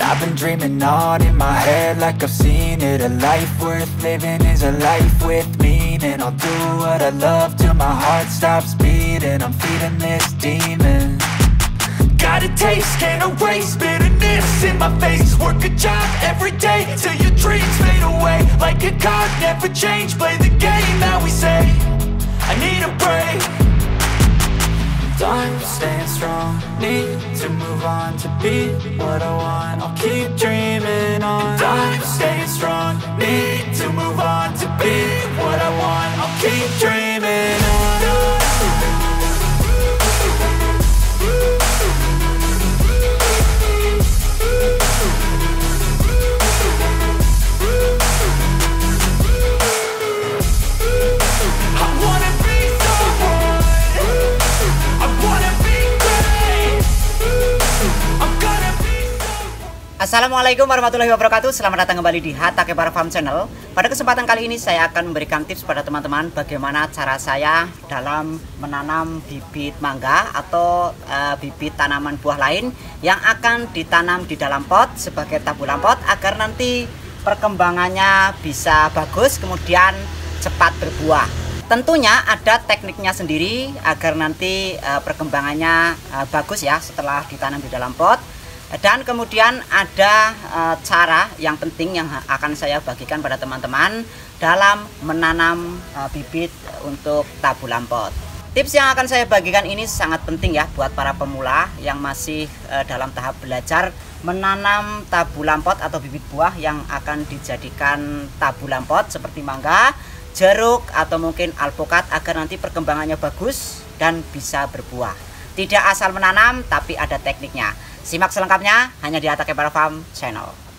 I've been dreaming on in my head like I've seen it. A life worth living is a life with meaning. I'll do what I love till my heart stops beating. I'm feeding this demon. Got a taste, can't erase bitterness in my face. Work a job every day till your dreams fade away. Like a card, never change, play the game that we say. I need a break. I'm staying strong, need to move on to be what I want. I'll keep dreaming on. I'm staying strong, need to move on to be what I want. I'll keep dreaming on. Assalamualaikum warahmatullahi wabarakatuh. Selamat datang kembali di Hatta Kepara Farm Channel. Pada kesempatan kali ini saya akan memberikan tips pada teman-teman bagaimana cara saya dalam menanam bibit mangga atau bibit tanaman buah lain yang akan ditanam di dalam pot sebagai tabulan pot agar nanti perkembangannya bisa bagus kemudian cepat berbuah. Tentunya ada tekniknya sendiri agar nanti perkembangannya bagus ya setelah ditanam di dalam pot. Dan kemudian ada cara yang penting yang akan saya bagikan pada teman-teman dalam menanam bibit untuk tabulan pot. Tips yang akan saya bagikan ini sangat penting ya buat para pemula yang masih dalam tahap belajar menanam tabulan pot atau bibit buah yang akan dijadikan tabulan pot seperti mangga, jeruk atau mungkin alpukat agar nanti perkembangannya bagus dan bisa berbuah. Tidak asal menanam tapi ada tekniknya. Simak selengkapnya hanya di Hatta Kepara Farm Channel.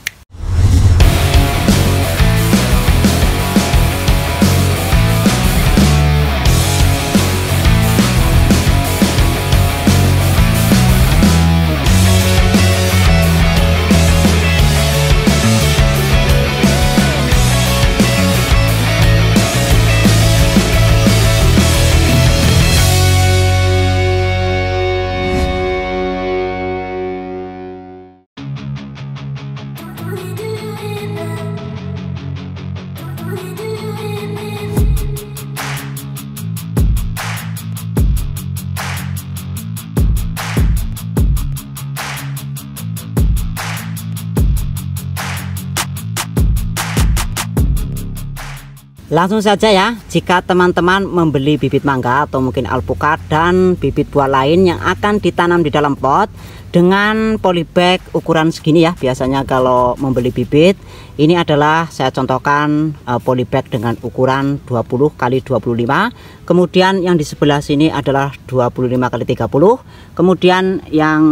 Langsung saja ya, jika teman-teman membeli bibit mangga atau mungkin alpukat dan bibit buah lain yang akan ditanam di dalam pot dengan polybag ukuran segini ya, biasanya kalau membeli bibit ini adalah saya contohkan polybag dengan ukuran 20 x 25, kemudian yang di sebelah sini adalah 25 x 30, kemudian yang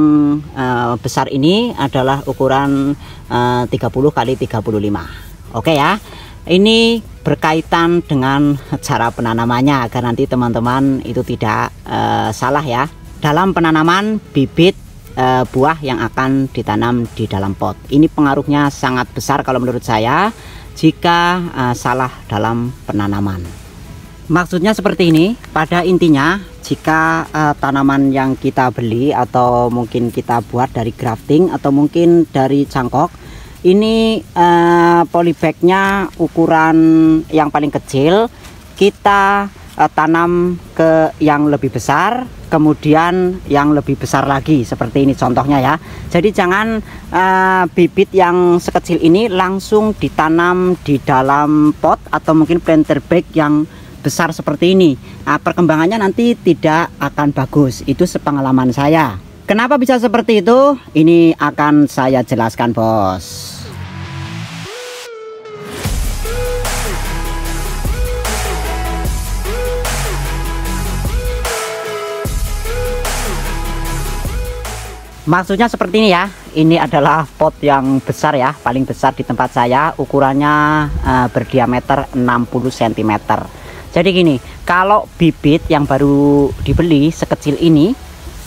besar ini adalah ukuran 30 x 35. Oke ya. Ini berkaitan dengan cara penanamannya agar nanti teman-teman itu tidak salah ya dalam penanaman bibit buah yang akan ditanam di dalam pot. Ini pengaruhnya sangat besar kalau menurut saya jika salah dalam penanaman. Maksudnya seperti ini, pada intinya jika tanaman yang kita beli atau mungkin kita buat dari grafting atau mungkin dari cangkok, ini polybagnya ukuran yang paling kecil, kita tanam ke yang lebih besar, kemudian yang lebih besar lagi seperti ini contohnya ya. Jadi jangan bibit yang sekecil ini langsung ditanam di dalam pot atau mungkin planter bag yang besar seperti ini. Nah, perkembangannya nanti tidak akan bagus, itu sepengalaman saya. Kenapa bisa seperti itu? Ini akan saya jelaskan bos. Maksudnya seperti ini ya, ini adalah pot yang besar ya, paling besar di tempat saya, ukurannya berdiameter 60 cm. Jadi gini, kalau bibit yang baru dibeli sekecil ini,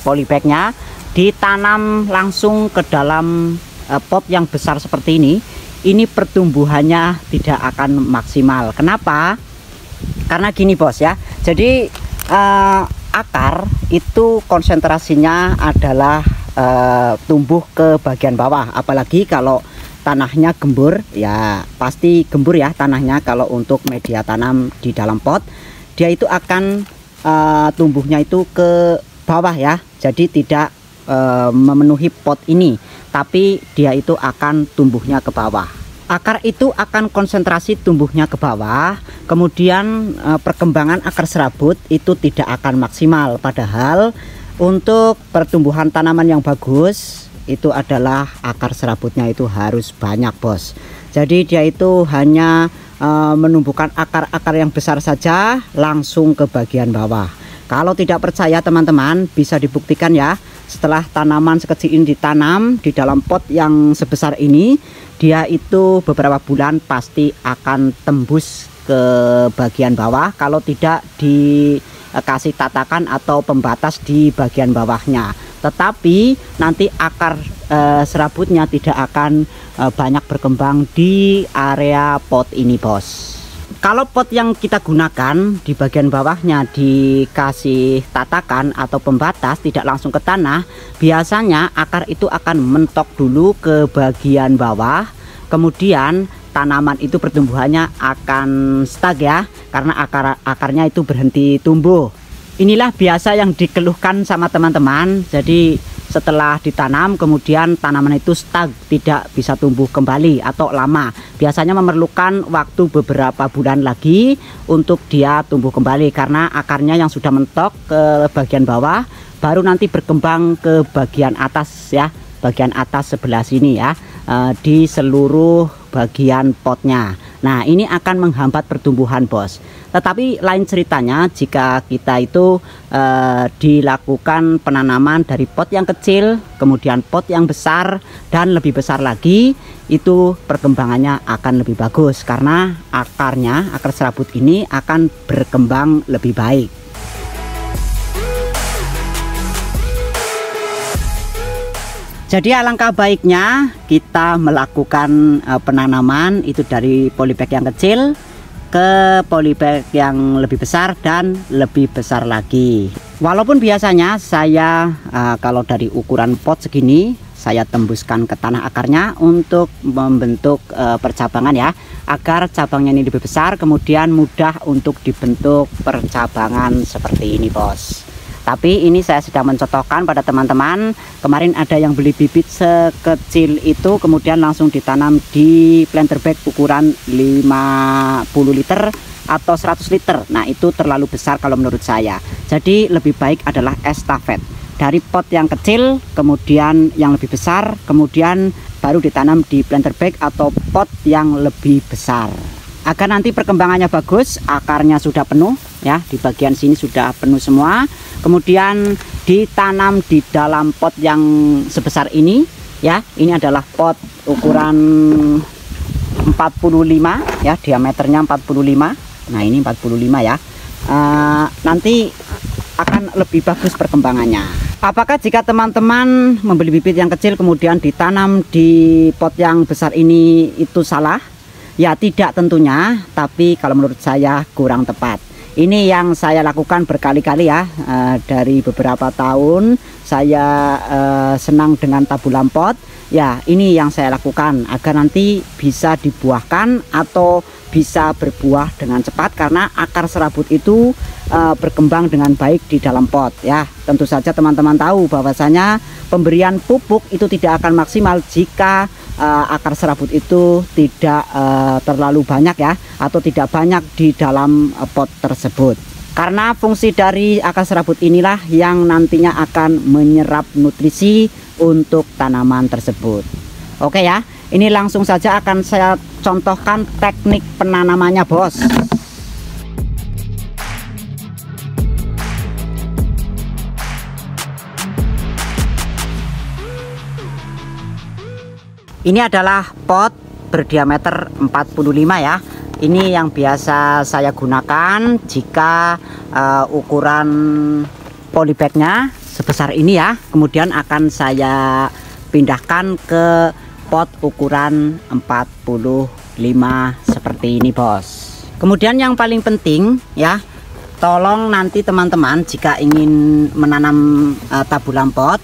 polybagnya ditanam langsung ke dalam pot yang besar seperti ini pertumbuhannya tidak akan maksimal. Kenapa? Karena gini bos ya, jadi akar itu konsentrasinya adalah tumbuh ke bagian bawah, apalagi kalau tanahnya gembur, ya pasti gembur ya tanahnya. Kalau untuk media tanam di dalam pot, dia itu akan tumbuhnya itu ke bawah ya, jadi tidak memenuhi pot ini, tapi dia itu akan tumbuhnya ke bawah. Akar itu akan konsentrasi tumbuhnya ke bawah, kemudian perkembangan akar serabut itu tidak akan maksimal. Padahal untuk pertumbuhan tanaman yang bagus itu adalah akar serabutnya itu harus banyak, bos. Jadi dia itu hanya menumbuhkan akar-akar yang besar saja langsung ke bagian bawah. Kalau tidak percaya teman-teman, bisa dibuktikan ya. Setelah tanaman sekecil ini ditanam di dalam pot yang sebesar ini, dia itu beberapa bulan pasti akan tembus ke bagian bawah kalau tidak dikasih tatakan atau pembatas di bagian bawahnya. Tetapi nanti akar serabutnya tidak akan banyak berkembang di area pot ini, bos. Kalau pot yang kita gunakan di bagian bawahnya dikasih tatakan atau pembatas, tidak langsung ke tanah, biasanya akar itu akan mentok dulu ke bagian bawah, kemudian tanaman itu pertumbuhannya akan stuck ya, karena akarnya itu berhenti tumbuh. Inilah biasa yang dikeluhkan sama teman-teman. Jadi setelah ditanam kemudian tanaman itu stuck, tidak bisa tumbuh kembali atau lama. Biasanya memerlukan waktu beberapa bulan lagi untuk dia tumbuh kembali, karena akarnya yang sudah mentok ke bagian bawah baru nanti berkembang ke bagian atas ya, bagian atas sebelah sini ya, di seluruh bagian potnya. Nah, ini akan menghambat pertumbuhan, bos. Tetapi lain ceritanya jika kita itu dilakukan penanaman dari pot yang kecil, kemudian pot yang besar, dan lebih besar lagi, itu perkembangannya akan lebih bagus karena akarnya, akar serabut ini akan berkembang lebih baik. Jadi alangkah baiknya kita melakukan penanaman itu dari polybag yang kecil ke polybag yang lebih besar dan lebih besar lagi. Walaupun biasanya saya kalau dari ukuran pot segini, saya tembuskan ke tanah akarnya untuk membentuk percabangan ya, agar cabangnya ini lebih besar, kemudian mudah untuk dibentuk percabangan seperti ini, bos. Tapi ini saya sedang mencontohkan pada teman-teman. Kemarin ada yang beli bibit sekecil itu kemudian langsung ditanam di planter bag ukuran 50 liter atau 100 liter. Nah, itu terlalu besar kalau menurut saya. Jadi lebih baik adalah estafet. Dari pot yang kecil kemudian yang lebih besar, kemudian baru ditanam di planter bag atau pot yang lebih besar. Agar nanti perkembangannya bagus, akarnya sudah penuh ya, di bagian sini sudah penuh semua. Kemudian ditanam di dalam pot yang sebesar ini ya. Ini adalah pot ukuran 45 ya, diameternya 45. Nah, ini 45 ya. Nanti akan lebih bagus perkembangannya. Apakah jika teman-teman membeli bibit yang kecil kemudian ditanam di pot yang besar ini itu salah? Ya tidak tentunya, tapi kalau menurut saya kurang tepat. Ini yang saya lakukan berkali-kali ya, dari beberapa tahun saya senang dengan tabulam pot. Ya, ini yang saya lakukan agar nanti bisa dibuahkan atau bisa berbuah dengan cepat, karena akar serabut itu berkembang dengan baik di dalam pot ya. Tentu saja teman-teman tahu bahwasanya pemberian pupuk itu tidak akan maksimal jika akar serabut itu tidak terlalu banyak ya, atau tidak banyak di dalam pot tersebut. Karena fungsi dari akar serabut inilah yang nantinya akan menyerap nutrisi untuk tanaman tersebut. Oke ya, ini langsung saja akan saya contohkan teknik penanamannya, bos. Ini adalah pot berdiameter 45 ya. Ini yang biasa saya gunakan jika ukuran polybagnya sebesar ini ya. Kemudian akan saya pindahkan ke pot ukuran 45 seperti ini, bos. Kemudian yang paling penting ya, tolong nanti teman-teman jika ingin menanam tabulam pot,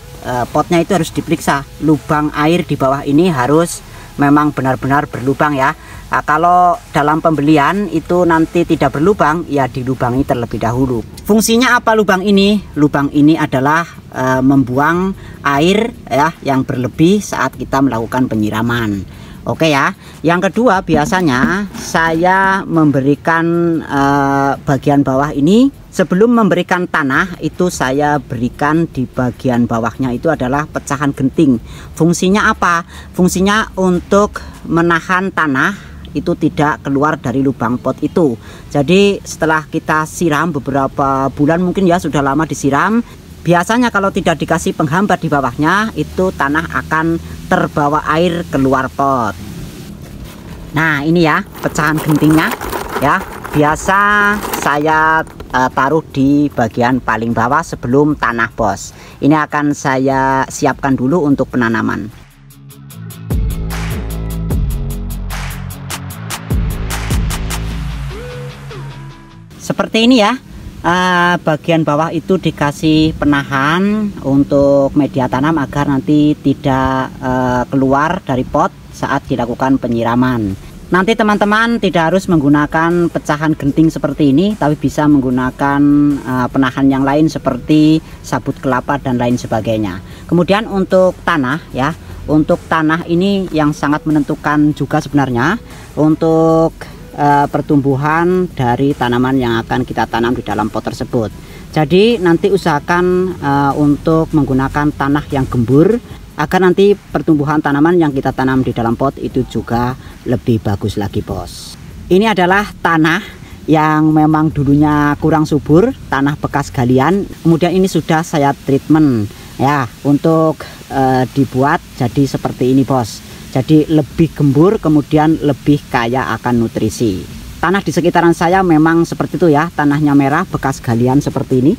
potnya itu harus diperiksa. Lubang air di bawah ini harus memang benar-benar berlubang ya. Nah, kalau dalam pembelian itu nanti tidak berlubang, ya dilubangi terlebih dahulu. Fungsinya apa lubang ini? Lubang ini adalah membuang air ya yang berlebih saat kita melakukan penyiraman. Oke ya. Yang kedua, biasanya saya memberikan bagian bawah ini sebelum memberikan tanah, itu saya berikan di bagian bawahnya itu adalah pecahan genting. Fungsinya apa? Fungsinya untuk menahan tanah itu tidak keluar dari lubang pot itu. Jadi setelah kita siram beberapa bulan, mungkin ya sudah lama disiram, biasanya kalau tidak dikasih penghambat di bawahnya, itu tanah akan terbawa air keluar pot. Nah ini ya pecahan gentingnya ya, biasa saya taruh di bagian paling bawah sebelum tanah bos. Ini akan saya siapkan dulu untuk penanaman. Seperti ini ya, bagian bawah itu dikasih penahan untuk media tanam agar nanti tidak keluar dari pot saat dilakukan penyiraman. Nanti teman-teman tidak harus menggunakan pecahan genting seperti ini, tapi bisa menggunakan penahan yang lain seperti sabut kelapa dan lain sebagainya. Kemudian untuk tanah ya, untuk tanah ini yang sangat menentukan juga sebenarnya untuk pertumbuhan dari tanaman yang akan kita tanam di dalam pot tersebut. Jadi nanti usahakan untuk menggunakan tanah yang gembur agar nanti pertumbuhan tanaman yang kita tanam di dalam pot itu juga lebih bagus lagi bos. Ini adalah tanah yang memang dulunya kurang subur, tanah bekas galian. Kemudian ini sudah saya treatment ya untuk dibuat jadi seperti ini bos. Jadi lebih gembur, kemudian lebih kaya akan nutrisi. Tanah di sekitaran saya memang seperti itu ya, tanahnya merah bekas galian seperti ini.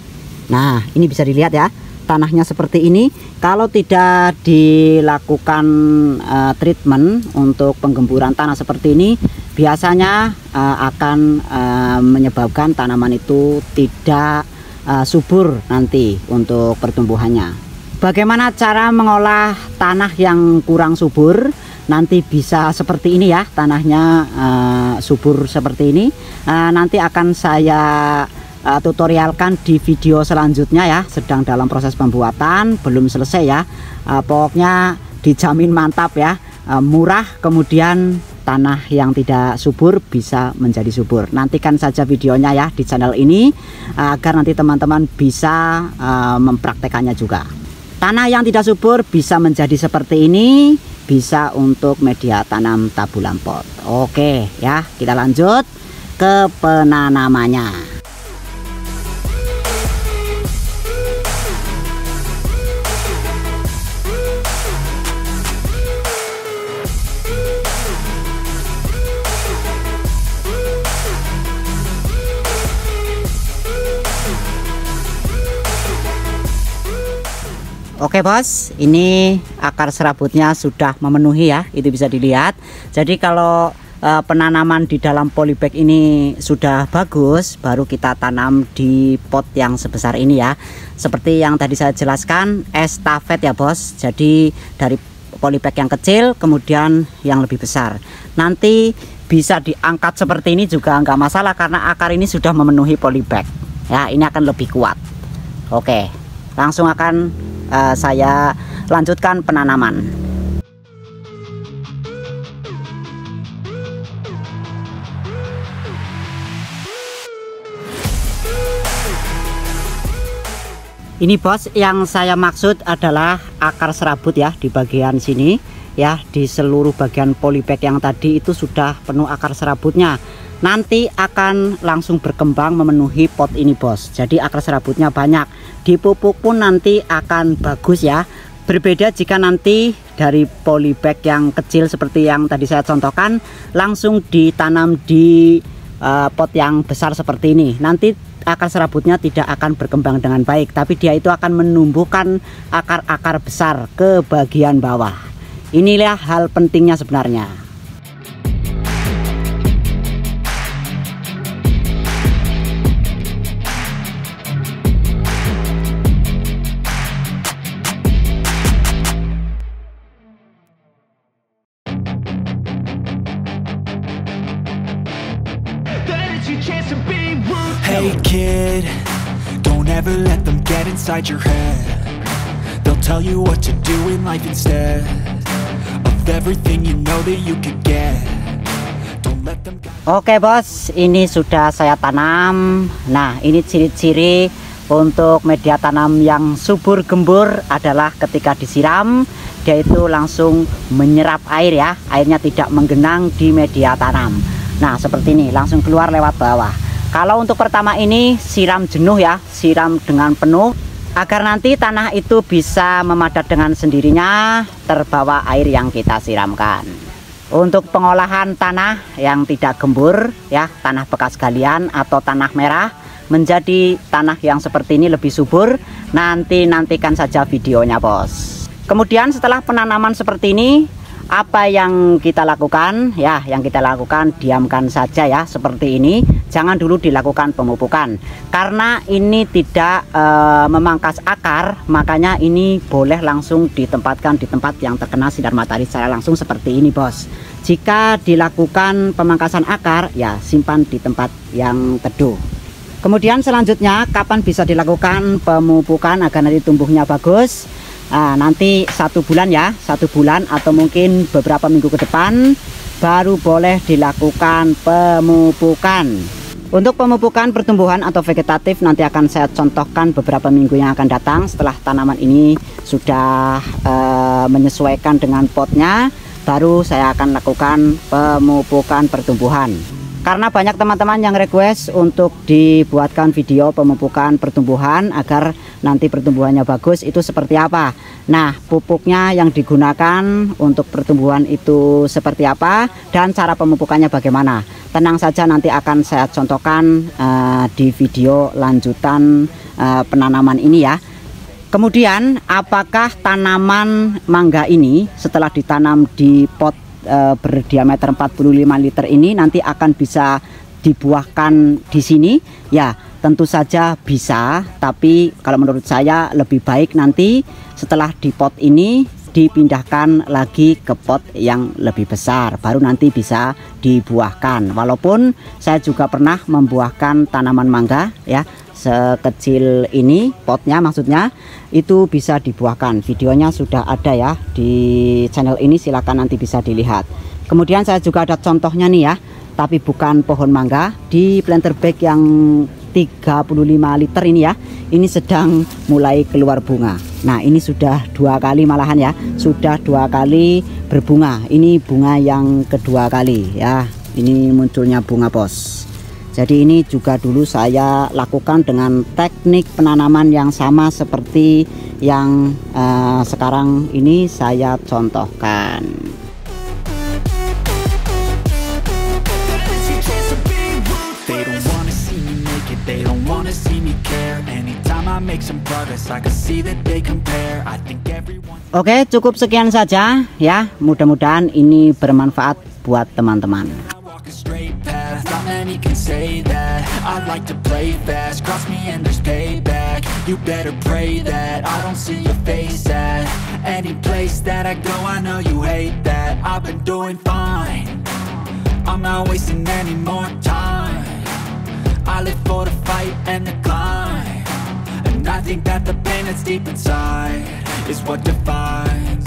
Nah ini bisa dilihat ya, tanahnya seperti ini. Kalau tidak dilakukan treatment untuk penggemburan tanah seperti ini, biasanya akan menyebabkan tanaman itu tidak subur nanti untuk pertumbuhannya. Bagaimana cara mengolah tanah yang kurang subur nanti bisa seperti ini ya, tanahnya subur seperti ini. Nanti akan saya tutorialkan di video selanjutnya ya, sedang dalam proses pembuatan, belum selesai ya. Pokoknya dijamin mantap ya, murah, kemudian tanah yang tidak subur bisa menjadi subur. Nantikan saja videonya ya di channel ini agar nanti teman-teman bisa mempraktekannya juga. Tanah yang tidak subur bisa menjadi seperti ini, bisa untuk media tanam tabulam pot. Oke ya, kita lanjut ke penanamannya. Oke bos, ini akar serabutnya sudah memenuhi ya, itu bisa dilihat. Jadi kalau penanaman di dalam polybag ini sudah bagus, baru kita tanam di pot yang sebesar ini ya. Seperti yang tadi saya jelaskan, estafet ya bos. Jadi dari polybag yang kecil kemudian yang lebih besar. Nanti bisa diangkat seperti ini juga nggak masalah karena akar ini sudah memenuhi polybag. Ya, ini akan lebih kuat. Oke, langsung akan saya lanjutkan penanaman. Ini bos, yang saya maksud adalah akar serabut ya di bagian sini ya, di seluruh bagian polybag yang tadi itu sudah penuh akar serabutnya. Nanti akan langsung berkembang memenuhi pot ini bos. Jadi akar serabutnya banyak, dipupuk pun nanti akan bagus ya. Berbeda jika nanti dari polybag yang kecil seperti yang tadi saya contohkan langsung ditanam di pot yang besar seperti ini. Nanti akar serabutnya tidak akan berkembang dengan baik, tapi dia itu akan menumbuhkan akar-akar besar ke bagian bawah. Inilah hal pentingnya sebenarnya. ever let them get inside your head. They'll tell you what to do in life instead of everything you know that you could get. Don't let them. Oke bos, ini sudah saya tanam. Nah, ini ciri-ciri untuk media tanam yang subur gembur adalah ketika disiram, dia itu langsung menyerap air ya. Airnya tidak menggenang di media tanam. Nah, seperti ini, langsung keluar lewat bawah. Kalau untuk pertama ini siram jenuh ya, siram dengan penuh agar nanti tanah itu bisa memadat dengan sendirinya terbawa air yang kita siramkan. Untuk pengolahan tanah yang tidak gembur ya, tanah bekas galian atau tanah merah menjadi tanah yang seperti ini lebih subur, nantikan saja videonya bos. Kemudian setelah penanaman seperti ini, apa yang kita lakukan ya? Yang kita lakukan diamkan saja ya, seperti ini. Jangan dulu dilakukan pemupukan karena ini tidak memangkas akar, makanya ini boleh langsung ditempatkan di tempat yang terkena sinar matahari secara langsung seperti ini bos. Jika dilakukan pemangkasan akar ya, simpan di tempat yang teduh. Kemudian selanjutnya kapan bisa dilakukan pemupukan agar nanti tumbuhnya bagus? Nah, nanti 1 bulan ya, 1 bulan atau mungkin beberapa minggu ke depan baru boleh dilakukan pemupukan. Untuk pemupukan pertumbuhan atau vegetatif nanti akan saya contohkan beberapa minggu yang akan datang setelah tanaman ini sudah menyesuaikan dengan potnya, baru saya akan lakukan pemupukan pertumbuhan. Karena banyak teman-teman yang request untuk dibuatkan video pemupukan pertumbuhan agar nanti pertumbuhannya bagus, itu seperti apa. Nah, pupuknya yang digunakan untuk pertumbuhan itu seperti apa dan cara pemupukannya bagaimana. Tenang saja, nanti akan saya contohkan di video lanjutan penanaman ini ya. Kemudian apakah tanaman mangga ini setelah ditanam di pot berdiameter 45 liter ini nanti akan bisa dibuahkan di sini? Ya, tentu saja bisa, tapi kalau menurut saya lebih baik nanti setelah di pot ini dipindahkan lagi ke pot yang lebih besar, baru nanti bisa dibuahkan. Walaupun saya juga pernah membuahkan tanaman mangga ya, sekecil ini potnya maksudnya, itu bisa dibuahkan. Videonya sudah ada ya di channel ini, silakan nanti bisa dilihat. Kemudian saya juga ada contohnya nih ya, tapi bukan pohon mangga, di planter bag yang 35 liter ini ya, ini sedang mulai keluar bunga. Nah, ini sudah 2 kali malahan ya, sudah 2 kali berbunga. Ini bunga yang kedua kali ya, ini munculnya bunga bos. Jadi ini juga dulu saya lakukan dengan teknik penanaman yang sama seperti yang sekarang ini saya contohkan. Oke, cukup sekian saja ya. Mudah-mudahan ini bermanfaat buat teman-teman. Not many can say that. I like to play fast, cross me and there's payback. You better pray that I don't see your face at any place that I go. I know you hate that. I've been doing fine, I'm not wasting any more time. I live for the fight and the climb, and I think that the pain that's deep inside is what defines.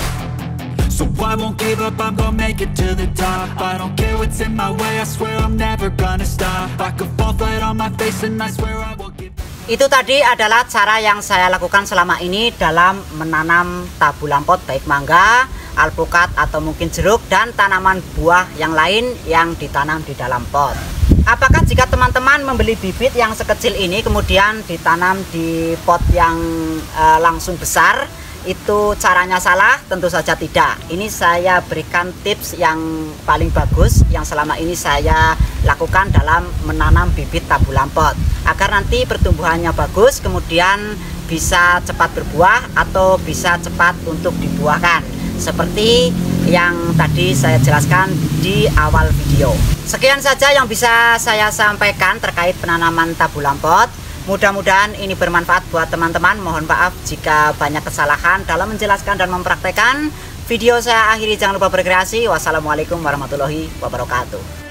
So I won't give up, I'm gonna make it to the top. I don't care what's in my way, I swear I'm never gonna stop. I could fall flat on my face and I swear I will give. Itu tadi adalah cara yang saya lakukan selama ini dalam menanam tabu lampot, baik mangga, alpukat atau mungkin jeruk dan tanaman buah yang lain yang ditanam di dalam pot. Apakah jika teman-teman membeli bibit yang sekecil ini kemudian ditanam di pot yang langsung besar, itu caranya salah? Tentu saja tidak. Ini saya berikan tips yang paling bagus yang selama ini saya lakukan dalam menanam bibit tabu lampot agar nanti pertumbuhannya bagus, kemudian bisa cepat berbuah atau bisa cepat untuk dibuahkan seperti yang tadi saya jelaskan di awal video. Sekian saja yang bisa saya sampaikan terkait penanaman tabu lampot. Mudah-mudahan ini bermanfaat buat teman-teman. Mohon maaf jika banyak kesalahan dalam menjelaskan dan mempraktekkan. Video saya akhiri, jangan lupa berkreasi. Wassalamualaikum warahmatullahi wabarakatuh.